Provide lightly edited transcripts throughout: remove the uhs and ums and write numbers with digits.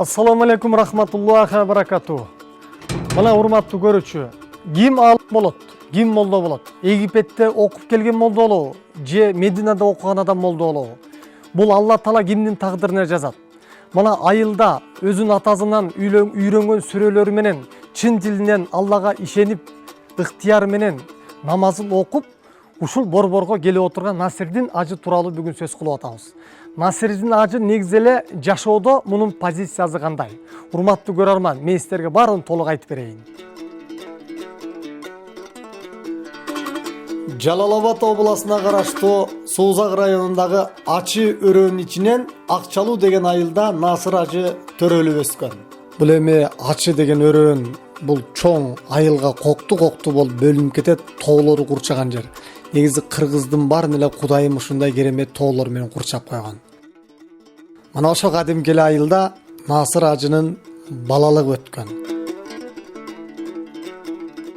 Assalamu alaikum rahmatullahi wa barakatuh. Mana урматтуу көрүүчү, ким алым болот, ким молдо болот? Египетте окуп келген молдо болобу, же Мединада окуган адам молдо болобу? Бул Алла Таала кимдин тагдырына жазат. Mana айылда өзүнүн атасынан үйрөнгөн сүрөлөрү менен, чын тилинен Аллага ишенип, ыктыяры менен намазын окуп, ушул борборго келип отурган Насирдин ажы тууралуу бүгүн сөз кылып атабыз. Насирдин ажы негизи эле жашоодо мунун позициясы кандай? Урматтуу көрөрман, мен силерге баарын толук айтып берейин. Жалал-Абад областына караштуу Суузак районундагы Ачы өрөөнүн ичинен Акчалуу деген айылда Насыр ажы төрөлүп өскөн. Бул эми Ачы деген өрөөн бул чоң айылга кокту болуп бөлүнүп кетет, тоолору курчаган жер. Негизи кыргыздын баарын эле Кудайым ушундай керемет тоолор менен курчап койгон. Мана ошо кадимки эле айылда Насыр ажынын балалыгы өткөн.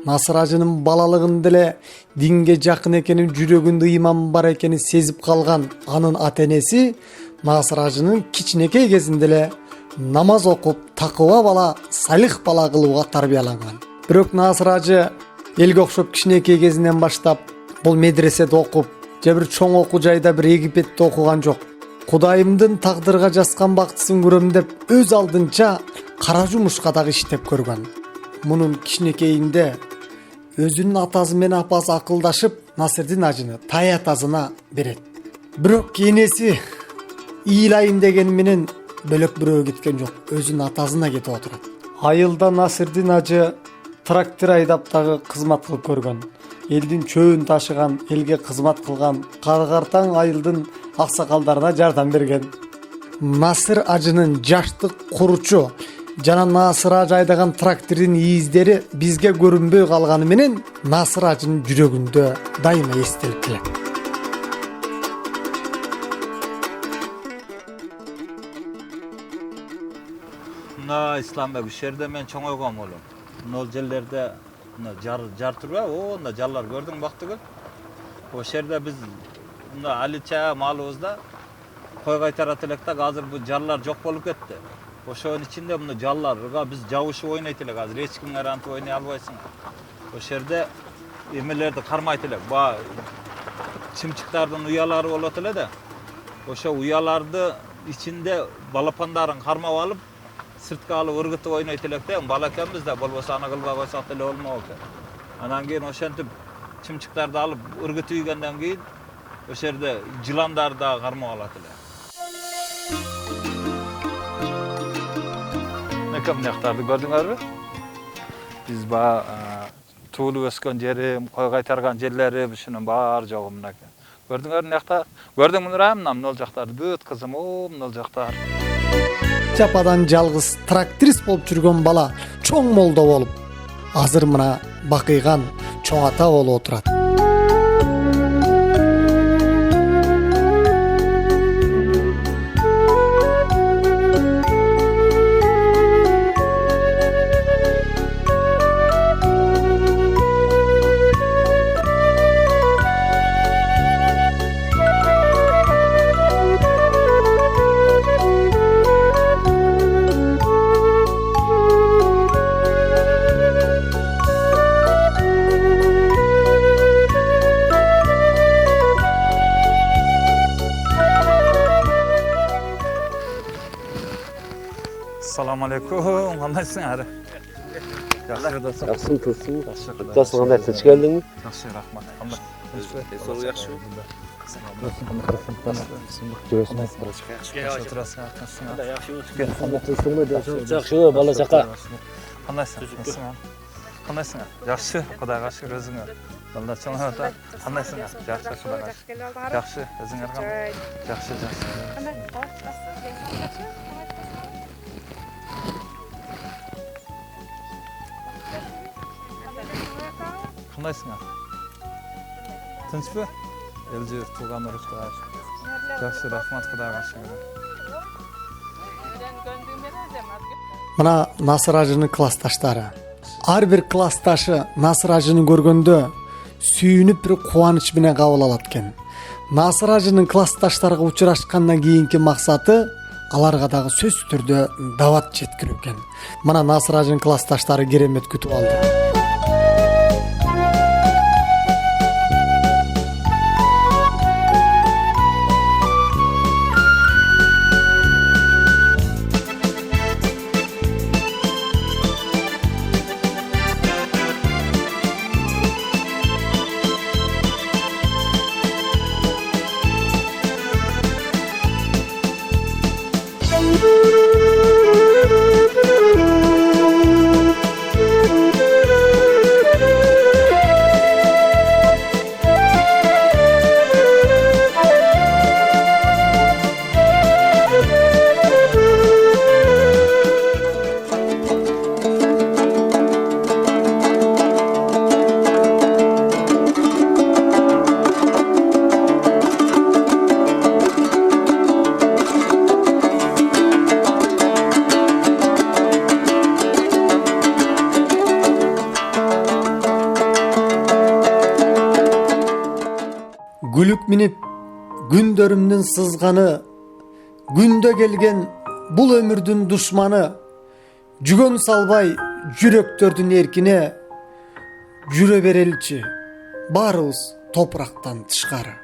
Насыр ажынын балалыгында эле динге жакын экенин, жүрөгүндө ыйман бар экенин сезип калган анын ата-энеси Насыр ажынын кичинекей кезинде эле намаз окуп, такыба бала, салих бала кылууга тарбияланган. Бирок Насыр ажы элге окшоп кичинекей кезинен баштап бул медреседе окуп, же бир чоң окуу жайда бир Египетте окуган жок. Кудайымдын тагдырга жазган бактысын көрөм деп өз алдынча кара жумушка дагы иштеп көргөн. Мунун кичинекейинде өзүнүн атасы менен апасы акылдашып Насирдин ажыны тай атасына берет. Бирок кийинеси ыйлайын деген менен бөлөк бирөө кеткен жок, өзүнүн атасына кетип отурат. Айылда Насирдин ажы трактор айдап дагы кызмат кылып көргөн. Элдин чөбүн ташыган, элге кызмат кылган, каргартаң айылдын аксакалдарына жардам берген. Насыр ажынын жаштык куручу жана Насыр ажы айдаган трактордун издери бизге көрүнбөй калганы менен Насыр ажынын жүрөгүндө дайыма эстелип келет. Мына Исламбек ушул жерде мен чоңойгом болом. Мына жерлерде жар турбайбы? Мына жаллар көрдүң бактыгы. Ошол жерде биз мына алича малыбызда кой кайтарат элек да, азыр бул жарлар жок болуп кетти. Ошонун ичинде мына жалларга биз жабышып ойнойт элек, азыр эч кимге антип ойной албайсың. Ошол жерде эмелерди кармайт элек. Баа чымчыктардын уялары болот эле да. Ошо уяларды ичинде балапандарын кармап алып, сыртка алып ыргытып ойнойт элек да. Бала экенбиз да, болбосо аны кылбай койсок деле болмок экен. Анан кийин ошентип чымчыктарды алып ыргытып ийгенден кийин ошол жерде жыландарды да кармап алат эле. Мына жактарды көрдүңөрбү? Биз баа туулуп өскөн жерим, кой кайтарган жерлерим, ушунун баары жогу мынакей. Көрдүңөр мынакта? Көрдүңбү мына ол жактарды бүт кызым, мына жактар. Чападан жалгыз тракторист болуп жүргөн бала чоң молдо болуп, азыр мына бакыйган чоң ата болуп отурат. Assalamu alaikum. Kandayсың ары? Жакшы достор. Жакшы тылсың. Жакшы кандай тынч келдиңби? Жакшы, рахмат. Кандай? Сол жакшы. Жакшы, бала чака. Кандайсың? Кандайсың? Жакшы, Кудайга шүкүр өзүңөр. Балдар чоң ата. Кандайсың? Жакшы, Кудайга шүкүр. Жакшы, өзүңөр кандай? Жакшы. Кандайсың? Тынчпы? Эл жер тууган урушта. Жакшы, рахмат, Кудайга шүкүр. Мына Насыр ажынын классташтары. Ар бир классташы Насыр ажыны көргөндө сүйүнүп бир кубаныч менен кабыл алат экен. Насыр ажынын классташтарга учурашкандан кийинки максаты аларга дагы сөзсүз түрдө дават жеткирип экен. Мына Насыр ажынын классташтары керемет күтүп алды. Gülüp minip gündörümdün sızganı, günde gelgen bul ömürdün düşmanı, jügön salbay jürektördün erkine, jüre berelçi, barыбыз topraktan tışkarı.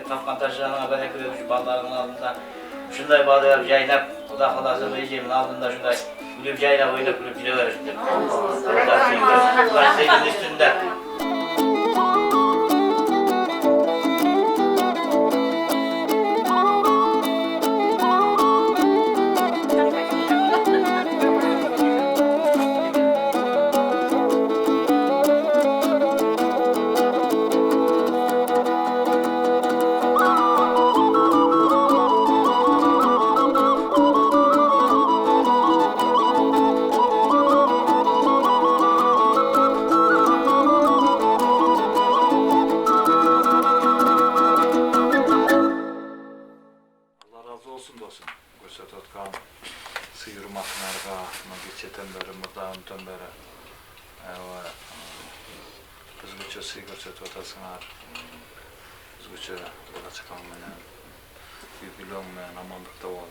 Tapkan taşlarına kadar ekliyormuş ballarının altında. Şunday bağlayıp yaylap, o da halası vereceğimin altında şunday gülüp yaylap oynayıp gülüp gidiyorlar şimdi. Burada senin üstünde. Bizgüçe sıy görsötüp atasыңар. Bizgüçe bola çıkan menen, yübülöň menen amandykda bol.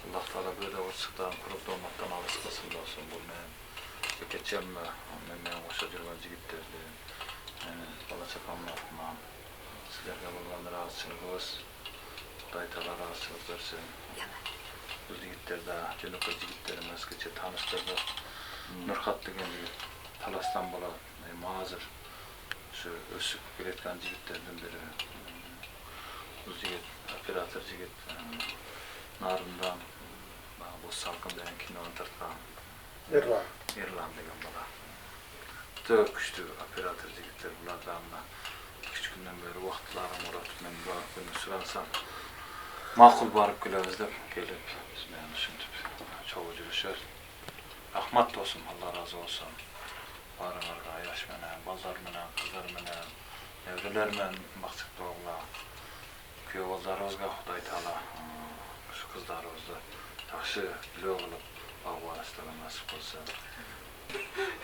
Allah Taala böyle orçukdan, kurup dolmaktan alys kılsın bolsun bu menen. Geçenme, menen oşa jürgen jigitlerdi. Bola çıkan menen. Sizlerge bolgan rahatçılygybız. Hudaý Taala rahatçylyk bersin. Bu jigitler de, jönökö jigitlerimiz geçe tanıştırdı. Nurhat degen jigit Talastan bola. Mazır, şu ösüp geletken jigitlerden biri. Bu jigit, operatör jigit, narından, bu salkım denen kinonu tartkan. Erlan degen bola. Çok güçlü operatör jigitler bulardan küçük günden beri vaxtlarım uğratıp men bu günü süransam makul barıp güleriz dep gelip biz meni düşündük. Çoğu jürüşer. Rahmat olsun, Allah razı olsun. Barılarga, yaş menen, ballar menen, kızlar menen, nevreler menen bakçıkta oğla. Köy ballarımızga Xuday taala şu kızlarımızды yaxşı bilö kılıp bagılaştırma nasip bolsun.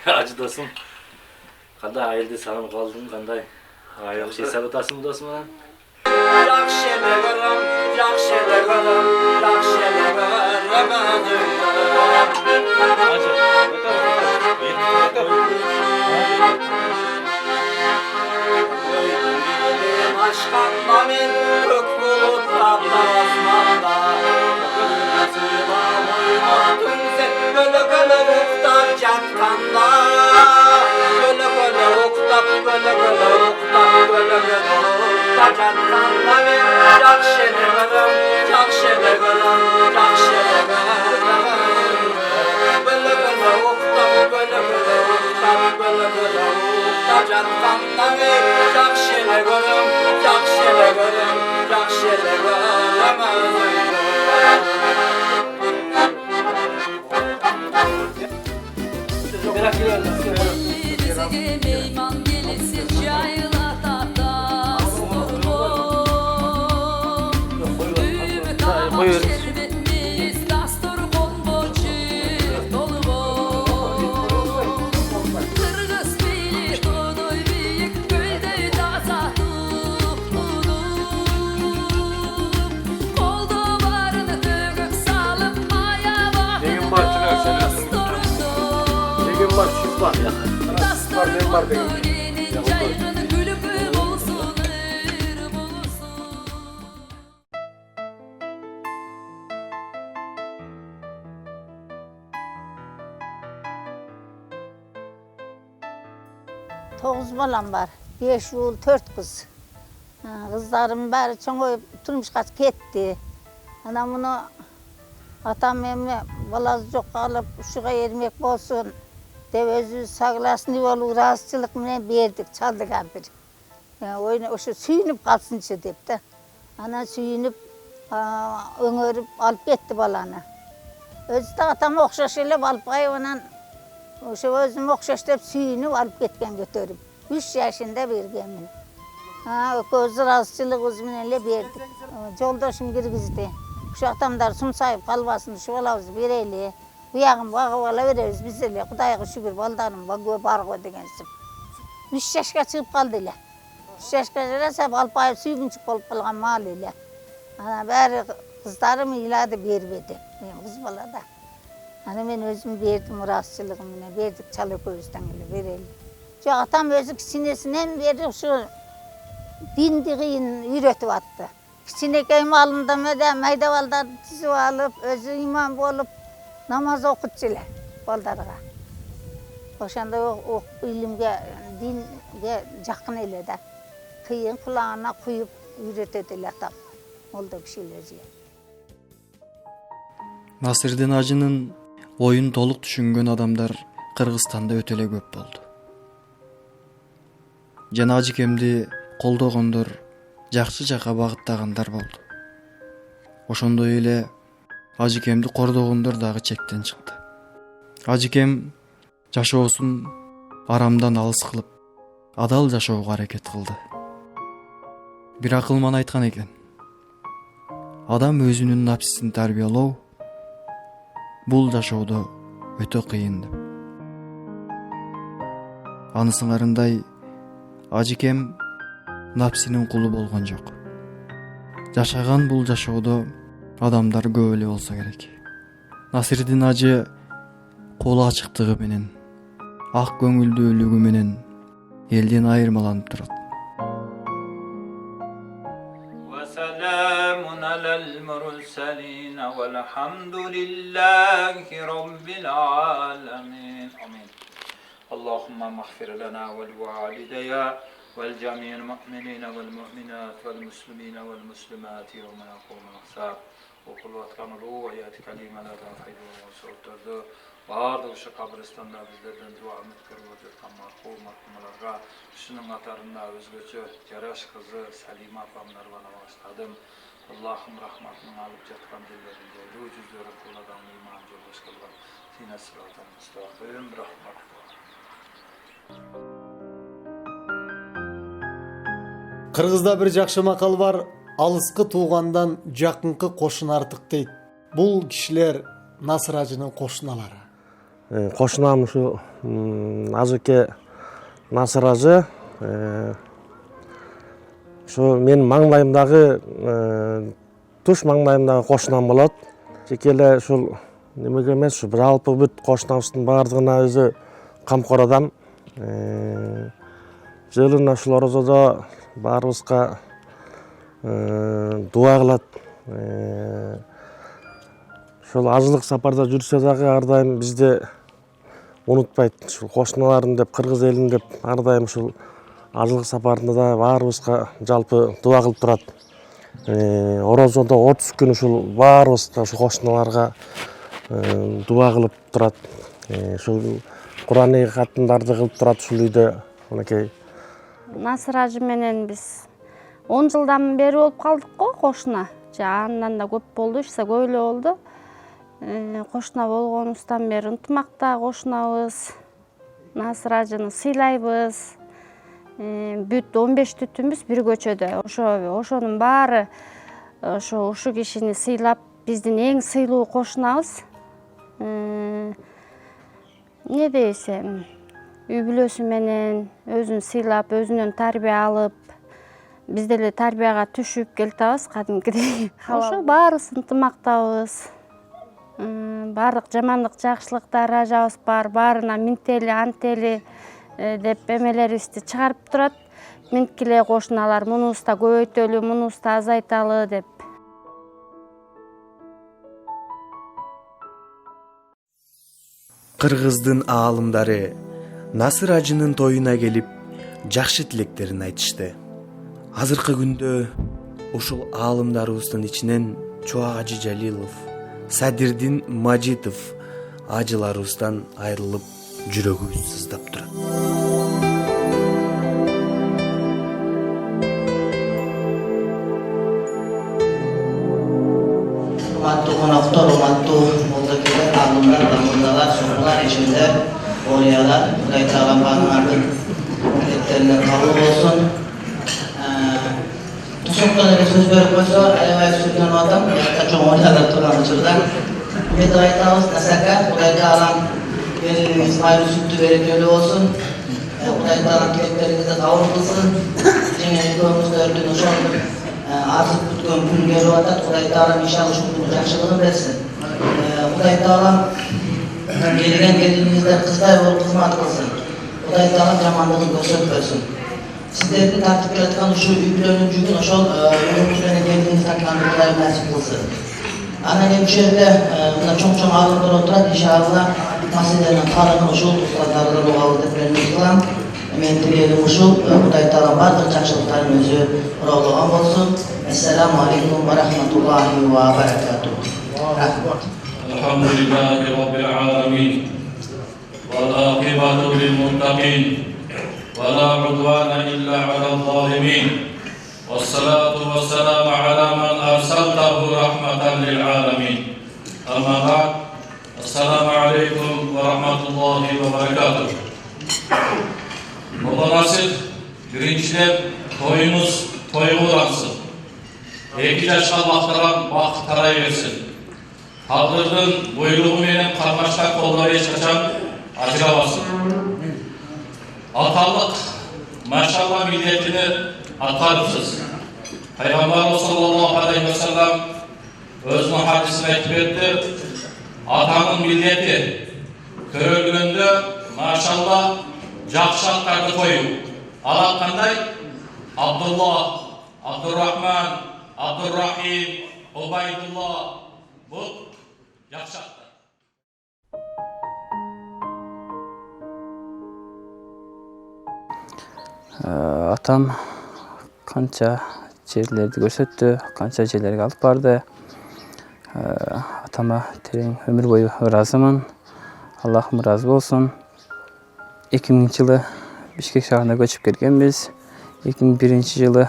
Hacı dostum. Qanday ayıldı sağın qaldın, qanday ayaq şey sabatasın dostum lan? Yaxşılarım, yaxşılarım, yaxşılarım özüm. Aşkanda men kök bulutlarda asmanda Sıva boyma tümse gölü gölü uktap jatkanda Gölü gölü uktap, gölü gölü uktap, gölü gölü uktap jatkanda men yaxşılarım, yaxşılarım, yaxşılarım Gölü gölü uktap, gölü gölü uktap, gölü gölü uktap jatkanda men yaxşılarım, yaxşılarım, yaxşılarım Bize meyman gelesi çayla tahtas Düğümü tamam şerbetliyiz Dastur konboçu dolu Kırgız beyli dodoy büyük Gölde taza Kolda varını dögüp salıp Aya bakıp Var, siz var ya. Dastur kondoyinin çayrını Gülüp olsun ır bulsun Toğuz balam var. 5 oğul, 4 kız. Kızlarım bari çoğu turmuşqa ketdi. Ana bunu atam emme balası жоқ alıp uşuğa ermek bolsun. Dep özü saglasın dep olup razıçılık menen berdik, çaldık bir. Oyna oşu sүйүнүп kalsınçı dep de. Ana sүйүнүp öngörüp alıp ketdi balаны. Özü de atam okşaş elep alıp ayıbынан oşu özüm okşaş dep sүйүнүp alıp ketken götörüp. 3 yaşında bergenmin. Öközü razıçılık özü menen ele berdik. Joldaşım kirgizdi. Şu atamдар sumsayıp kalbasını şu alabız bereli. Buyağım bağı ala vereriz biz ele. Kudayga şükür baldarım bağı bargı degensim. 3 yaşka çıkıp kaldı ele. 3 yaşka jarasa alıp ayıp sүйgünçük bolup kalgan mal ele. Ana bari kızlarım iladı berbedi. Kız balada. Ana men özüm berdim razıçılığım menen berdik Çalıköyüzden ele bereli. Şu atam özü kiçinesinden beri şu dindi kıyın üretip attı. Kiçinekey malında mayda balдар tizip alıp, özü imam bolup namaz okutçular baldarga. Oşanda o ilimge, dinge jakın ele de. Kıyın kulağına kuyup üretediler atam. Oldu kişiler diye. Nasırдин Hacının oyun толук түшүнгөн адамдар Кыргызстанда өтө эле көп болду. Жана Ажикемди колдогондор, жакшы жака багыттагандар болду. Ошондой эле Ажикемди кордогондор дагы чектен чыкты. Ажикем жашоосун арамдан алыс кылып, адал жашоого аракет кылды. Бир акылман айткан экен. Адам өзүнүн напсисин тарбиялоо бул жашоодо өтө кыйын деп. Аны сыңарындай Ажикем напсинин кулу болгон жок. Жашаган бул жашоодо адамдар көп эле болсо керек. Насырдин Ажы колу ачыктыгы менен, ак көңүлдүүлүгү менен элден айырмаланып турат. وسلام على المرسلين والحمد لله رب العالمين آمين اللهم اغفر لنا ولوالدي والجميع المؤمنين والمؤمنات والمسلمين والمسلمات يوم يقوم الحساب وقل واتقنوا ويات كلمة لا تنفيد وصوترdu Bardığı şu kabristan'da bizlerden dua ümitkir olacak marhumlarga şunun atarında özgöçü Ceraş kızı Salima apamlar bana başladım. Allah'ım rahmetini alıp yatkan dillerinde yüzleri kuladan iman yoldaş kılgan sine sıratın müstahim rahmet. Кыргызда бир жакшы макал бар. Алыскы туугандан жакынкы кошун артык дейт. Бул кишилер Насыр ажынын кошуналары. Кошунам ушу азыркы Насыр ажы. Ушу менин маңдайымдагы туш маңдайымдагы кошунам болот. Жеке эле ушул немеге эмес, ушу жалпы бүт кошунабыздын баардыгына өзү камкор адам. Жылына ушул орозодо баарыбызга дуа кылат. Ушул ажылык сапарда жүрсө дагы ар дайым бизди унутпайт. Ушул кошуналарым деп, кыргыз элин деп ар дайым ушул ажылык сапарында да баарыбызга жалпы дуа кылып турат. Орозодо 30 күн ушул баарыбыз ушул кошуналарга дуа кылып турат. Ушул Куран-ы катымдарды кылып турат ушул үйдө. Мынакей Насыр ажы менен биз 10 жылдан бери болуп калдык го кошуна. Андан да көп болду, ушса көп эле болду. Кошуна болгонубуздан бери ынтымакта кошунабыз. Насыр ажыны сыйлайбыз. Бүт 15 түтүнбүз бир көчөдө. Ошонун баары ушу кишини сыйлап, биздин эң сыйлуу кошунабыз. Не дейсем, үй бүлөсү менен өзүн сыйлап, өзүнөн тарбия алып, биз деле тарбияга түшүп келтабыз кадимкидей. Ошо баарыбыз ынтымактабыз. Баардык жамандык, жакшылыктар ажабыз бар, баарына минтели, антели деп эмелерибизди чыгарып турат. Минткиле кошуналар, мунубузду да көбөйтөлү, мунубузду да азайталы деп. Кыргыздын аалымдары Насыр ажынын тоюна келип, жакшы тилектерин айтышты. Азыркы күндө ушул аалымдарыбыздын ичинен Чубак Ажы Жалилов, Садирдин Мажитов ажыларыбыздан айрылып, жүрөгүбүз сыздап турат. Урматтуу коноктор, урматтуу молдокелер, аалымдар, мырзалар, сопулар, ичимдер, ориялар, Кудай Тааламдын ардын тилектерине кабыл болсун. Тусуктан эле сөз берип койсо, аябай сүргөнүп атам, буякта чоң ориялар турган учурда. Биз айтабыз, Насака, Кудай Таалам келиниңиз майры сүттүү берекелүү болсун. Кудай Таалам тилектериңизди кабыл кылсын. Жеңе экөөбүздөрдүн ошол арзып күткөн күн келип атат. Кудай Таалам иншалла ушул күндүн жакшылыгын берсин. Кудай Таалам келген келиниңиздер кыздай болуп кызмат кылсын. Кудай Таалам жамандыгын көрсөтпөсүн. Сиздердин тартып келаткан ушул үй бүлөнүн жүгүн ошол үйүңүз менен келиниңиз тартканды Кудай насип кылсын. Анан эми ушул жерде мына чоң аалымдар отурат, иншалла маселенин карыгын ушул устаздардан угабыз деп мен умут кылам. Мен тилегим ушул, Кудай Таалам бардык жакшылыктарын өзү уруулаган болсун. Ассаламу алейкум ва рахматуллахи ва баракатух. Рахмат. Алхамдулиллахи раббил аламин. Вал акибату лил муттакин. ولا عدوان إلا على الظالمين والصلاة والسلام على من أرسلته رحمة للعالمين أما بعد السلام عليكم ورحمة الله وبركاته. Nasır, birinciler toyunuz toyulansın. 2 yaşa vakit tarayıversin. Tadırın buyruğu menen karmaşak kolları yaşaşan acıravasın. Atalık, maşallah milliyetini atarsız. Peygamber sallallahu aleyhi ve sellem özünün hadisine etibirdi. Atanın milliyeti körülgünde maşallah jakşatlardı koyup. Alakkanday Abdullah, Abdurrahman, Abdurrahim, Ubaydullah bu jakşatlar. Atam kança жерлерди көрсөттү, канча жерлерге алып барды. Атама терең өмүр бою ыраазымын. Аллахым ыраазы болсун. 2000-жылы Бишкек шаарына көчүп келгенбиз. 2001-жылы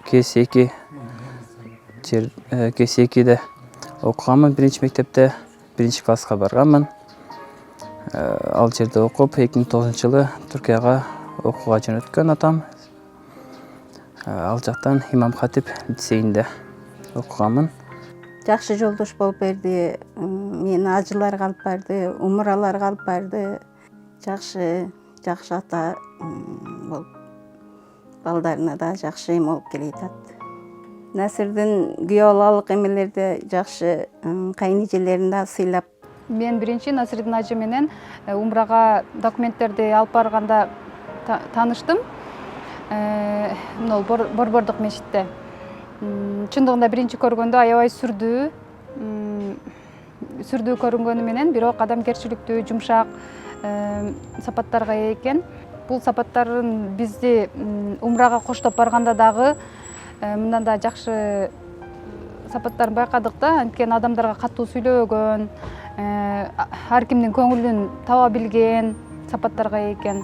КС2-де окуганмын, 1-мектепте 1-класска барганмын. Ал жерде окуп 2009-жылы Түркияга окууга жөнөткөн атам. Ал жактан Имам Хатип лицейинде окуганмын. Жакшы жолдош болуп берди. Мени ажыларга алып барды, умураларга алып барды. Жакшы ата болуп балдарына да жакшы эме болуп келатат. Насирдин күйөө алалык эмелерде жакшы кайнижелерин да сыйлап. Мен биринчи Насирдин ажы менен умрага документтерди алып барганда таныштым. Борбордук мечитте. Чындыгында биринчи көргөндө аябай сүрдүү көрүнгөнү менен, бирок адамгерчиликтүү, жумшак сапаттарга ээ экен. Бул сапаттарын бизди умрага коштоп барганда дагы мындан да жакшы сапаттарын байкадык да. Анткени адамдарга катуу сүйлөгөн, ар кимдин көңүлүн таба билген сапаттарга ээ экен.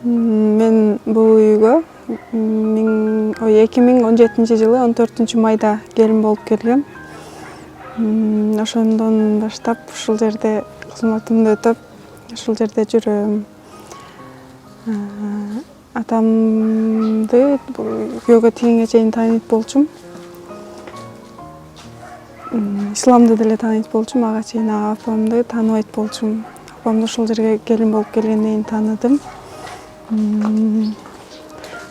Мен бул үйгө 2017-жылы 14 майда келин болуп келгем. Ошондон баштап ушул жерде кызматымды өтөп, ушул жерде жүрөм. Атамды күйөөгө тийгенге чейин таанийт болчумун. Исламды деле таанийт болчумун, ага чейин апамды тааныбайт болчумун. Апамды ушул жерге келин болуп келгенден кийин тааныдым.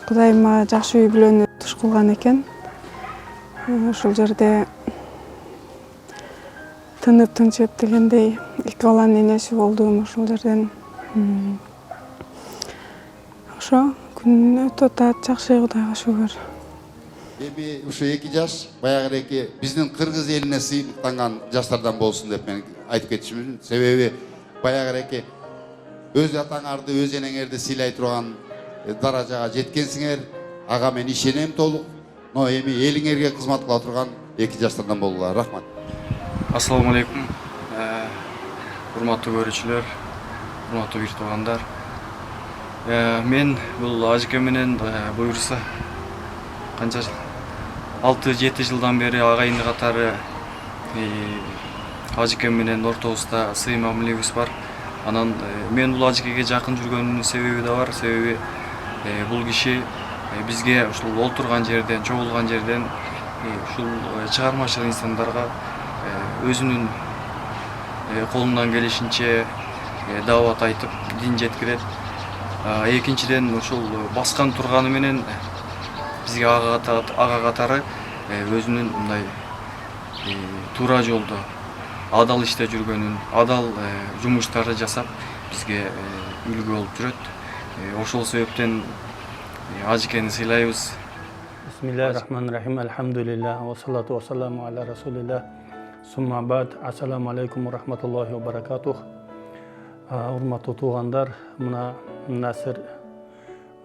Кудайыма жакшы үй бүлөнү туш кылган экен. Ушул жерде тынып тынчып дегендей 2 баланын энеси болдум ушул жерден. Ошо күн өтүп атат, жакшы, Кудайга шүгүр. Эми ушу 2 жаш баягы биздин кыргыз элине сыйыктанган жаштардан болсун деп мен айтып кетишимин. Себеби баягы өз атаңарды, өз энеңерди сыйлай турган даражага жеткенсиңер. Ага мен ишенем толук. Но эми элиңерге кызмат кыла турган 2 жаштардан болдулар. Рахмат. Ассаламу алейкум. Урматтуу көрүүчүлөр, урматтуу бир туугандар. Мен бул ажыке менен буюрса канча 6-7 жылдан бери агайын катары ажыке менен ортобузда сый мамилебиз бар. Анан мен бул ажыкеге жакын жүргөнүмдүн себеби да бар. Себеби бул киши бизге ушул олтурган жерден, чогулган жерден ушул чыгармачыл инсандарга өзүнүн колунан келишинче даават айтып, дин жеткирет. Экинчиден ушул баскан турганы менен бизге ага катары өзүнүн мындай туура жолдо адал иште жүргөнүн, адал жумуштарды жасап бизге үлгү болуп жүрөт. Ошол себептен ажыкени сыйлайбыз. Бисмиллахир-рахманир-рахим. Алхамдулиллах ва салату ва саламу аля расулиллах. Сумма бад. Ассаламу алейкум ва рахматуллахи ва баракатух. Урматтуу туугандар, мына Насир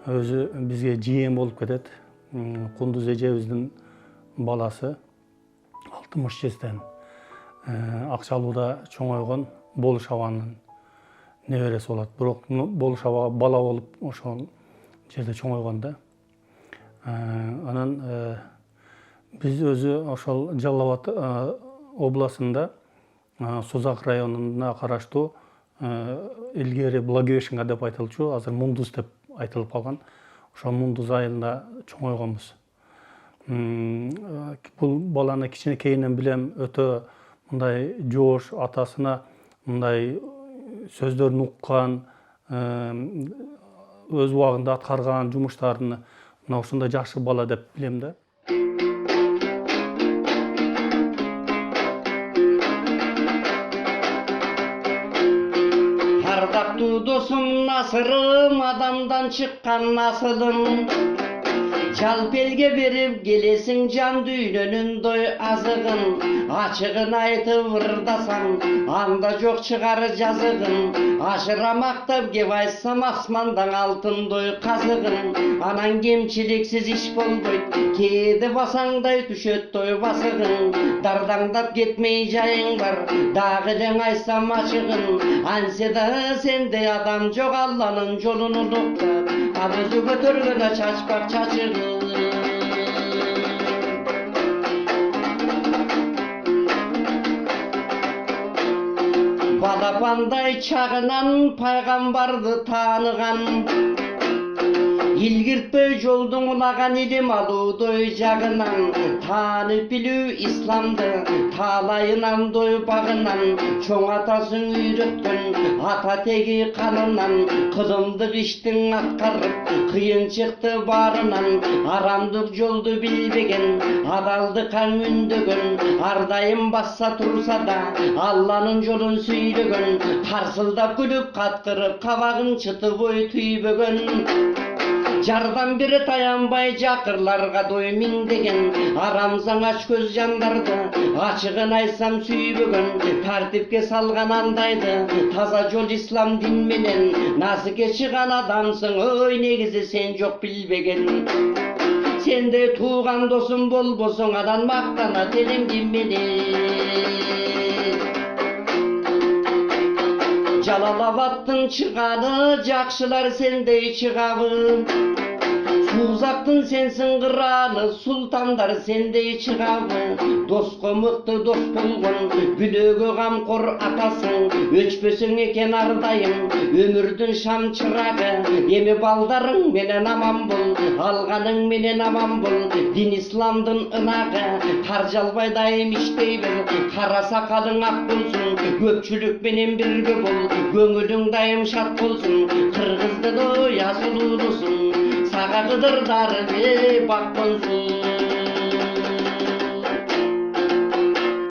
өзү бизге жиен болуп кетет. Кундуз эжебиздин баласы 60 жезден Акчалууда чоңойгон Болуш абанын небереси болот. Бирок Болуш аба бала болуп ошол жерде чоңойгон да. Анан биз өзү ошол Жалал Абад областында Созак районуна караштуу илгери Благовещенка деп айтылчу, азыр Мундуз деп айтылып калган. Ошол Мундуз айылында чоңойгонбуз. Бул баланы кичинекейинен билем, өтө мындай жоош, атасына мындай сөздөрүн уккан, өз убагында аткарган жумуштарын мына ушундай жакшы бала деп билем да. Ардактуу досум Насырым, адамдан чыккан насылым. Жалп элге берип келесиң жан дүйнөнүн дой азыгын. Ачыгын айтып ырдасаң, анда жок чыгар жазыгын. Ашыра мактап кеп айтсам асмандан алтындой казыгын. Анан кемчиликсиз иш болбойт, кээде басаңдай түшөт той басыгын. Дардаңдап кетмей жайың бар, дагы элең айтсам ачыгын. Ансе да сенде адам жок, Алланын жолун улуктап, абызы көтөргөнө чачпак чачыгын. Балапандай чагынан пайгамбарды тааныган. илгиртпөй жолдун улаган илим алуудой жагынан таанып билүү исламды таалайынан дойбагынан чоң атасын үйрөткөн ата теги канынан кылымдык иштин аткарып кыйынчыкты баарынан арамдык жолду билбеген адалдыкка үндөгөн ар дайым басса турса да Алланын жолун сүйлөгөн тарсылдап күлүп каткырып кабагын чытып ой түйбөгөн жардан бери таянбай жакырларга дой миңдеген арамзаң ач көз жандарды ачыгын айтсам сүйбөгөн тартипке салган андайды таза жол ислам дин менен насыкке чыган адамсың ой негизи сен жок билбеген сенде тууган досуң болбосоң адан мактанат элиң менен Жалалабадтың чыганы жакшылар сендей чыгабы Сузактын сенсин кыраны султандар сендей чыгабы Доско мыкты дос болгон күнөөгө камкор атасың Өчпөсөң экен ар дайым өмүрдүн шам чырагы Эми балдарың менен аман бол алганың менен аман бол Дин исламдын ынагы каржалбай дайым иштей бер Кара сакалың ак болсун көпчүлүк менен бирге бол Көңүлүң дайым шат болсун кыргыздын ой асыл улусун Сага кыдырдар бак болсун